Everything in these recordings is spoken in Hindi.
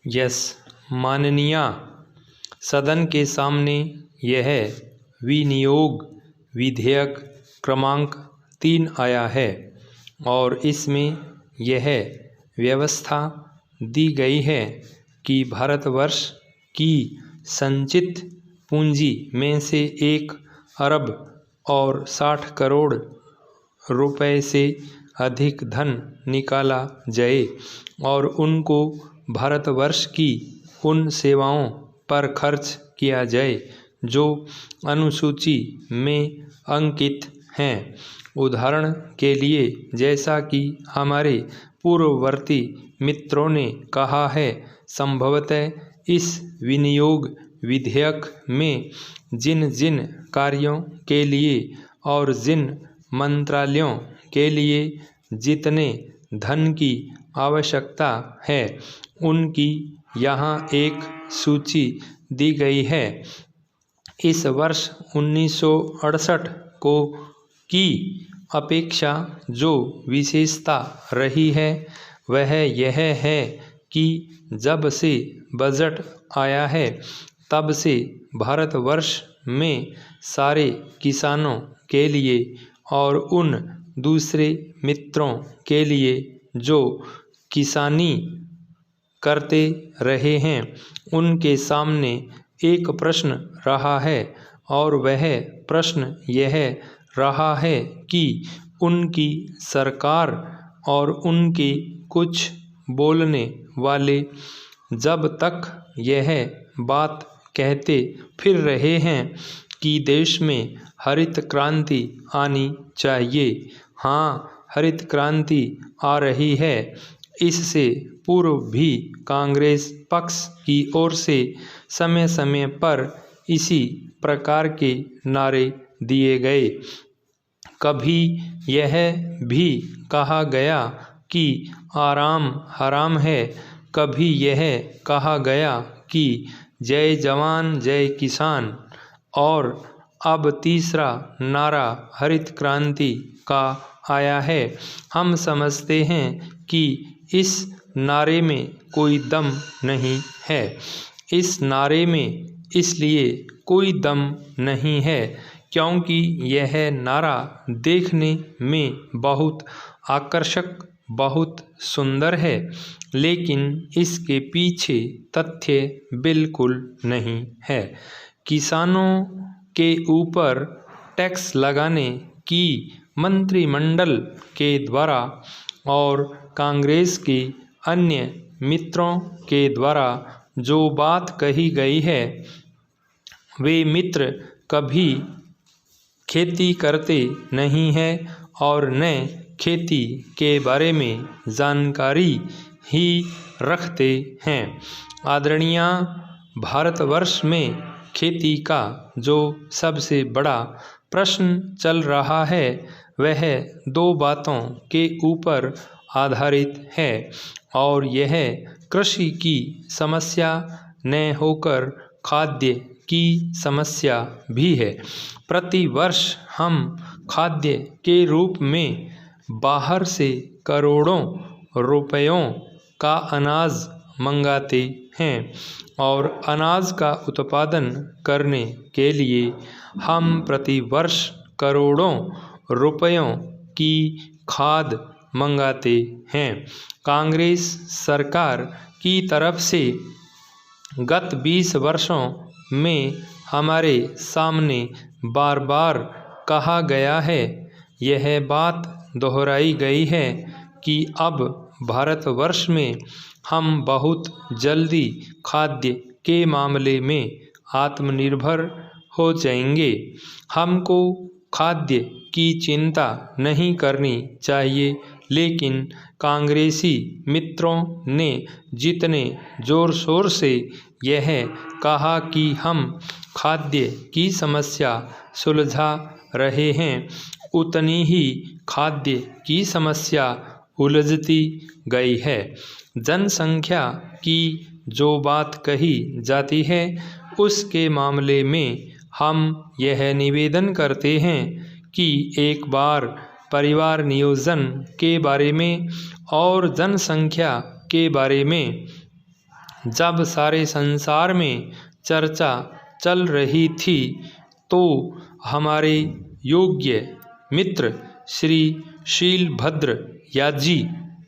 यस माननीय सदन के सामने यह विनियोग विधेयक क्रमांक 3 आया है और इसमें यह व्यवस्था दी गई है कि भारतवर्ष की संचित पूंजी में से 1 अरब और 60 करोड़ रुपए से अधिक धन निकाला जाए और उनको भारतवर्ष की उन सेवाओं पर खर्च किया जाए जो अनुसूची में अंकित हैं। उदाहरण के लिए जैसा कि हमारे पूर्ववर्ती मित्रों ने कहा है, संभवतः इस विनियोग विधेयक में जिन जिन कार्यों के लिए और जिन मंत्रालयों के लिए जितने धन की आवश्यकता है उनकी यहाँ एक सूची दी गई है। इस वर्ष 1968 को की अपेक्षा जो विशेषता रही है वह यह है कि जब से बजट आया है तब से भारतवर्ष में सारे किसानों के लिए और उन दूसरे मित्रों के लिए जो किसानी करते रहे हैं उनके सामने एक प्रश्न रहा है और वह प्रश्न यह रहा है कि उनकी सरकार और उनके कुछ बोलने वाले जब तक यह बात कहते फिर रहे हैं कि देश में हरित क्रांति आनी चाहिए। हाँ, हरित क्रांति आ रही है। इससे पूर्व भी कांग्रेस पक्ष की ओर से समय समय पर इसी प्रकार के नारे दिए गए। कभी यह भी कहा गया कि आराम हराम है, कभी यह कहा गया कि जय जवान जय किसान और अब तीसरा नारा हरित क्रांति का आया है। हम समझते हैं कि इस नारे में कोई दम नहीं है। इस नारे में इसलिए कोई दम नहीं है क्योंकि यह नारा देखने में बहुत आकर्षक, बहुत सुंदर है, लेकिन इसके पीछे तथ्य बिल्कुल नहीं है। किसानों के ऊपर टैक्स लगाने की मंत्रिमंडल के द्वारा और कांग्रेस के अन्य मित्रों के द्वारा जो बात कही गई है, वे मित्र कभी खेती करते नहीं हैं और न खेती के बारे में जानकारी ही रखते हैं। आदरणीय, भारतवर्ष में खेती का जो सबसे बड़ा प्रश्न चल रहा है वह 2 बातों के ऊपर आधारित है और यह कृषि की समस्या न होकर खाद्य की समस्या भी है। प्रति वर्ष हम खाद्य के रूप में बाहर से करोड़ों रुपयों का अनाज मंगाते हैं और अनाज का उत्पादन करने के लिए हम प्रति वर्ष करोड़ों रुपयों की खाद मंगाते हैं। कांग्रेस सरकार की तरफ से गत 20 वर्षों में हमारे सामने बार बार कहा गया है, यह बात दोहराई गई है कि अब भारतवर्ष में हम बहुत जल्दी खाद्य के मामले में आत्मनिर्भर हो जाएंगे। हमको खाद्य की चिंता नहीं करनी चाहिए, लेकिन कांग्रेसी मित्रों ने जितने जोर शोर से यह कहा कि हम खाद्य की समस्या सुलझा रहे हैं, उतनी ही खाद्य की समस्या उलझती गई है। जनसंख्या की जो बात कही जाती है उसके मामले में हम यह निवेदन करते हैं कि एक बार परिवार नियोजन के बारे में और जनसंख्या के बारे में जब सारे संसार में चर्चा चल रही थी तो हमारे योग्य मित्र श्री शीलभद्र याजी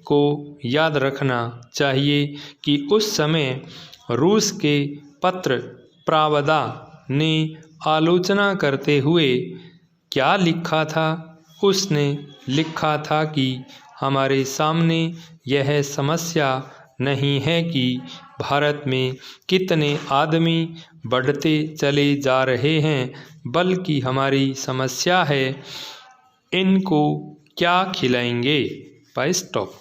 को याद रखना चाहिए कि उस समय रूस के पत्र प्रावदा ने आलोचना करते हुए क्या लिखा था। उसने लिखा था कि हमारे सामने यह समस्या नहीं है कि भारत में कितने आदमी बढ़ते चले जा रहे हैं, बल्कि हमारी समस्या है इनको क्या खिलाएंगे। स्टॉप।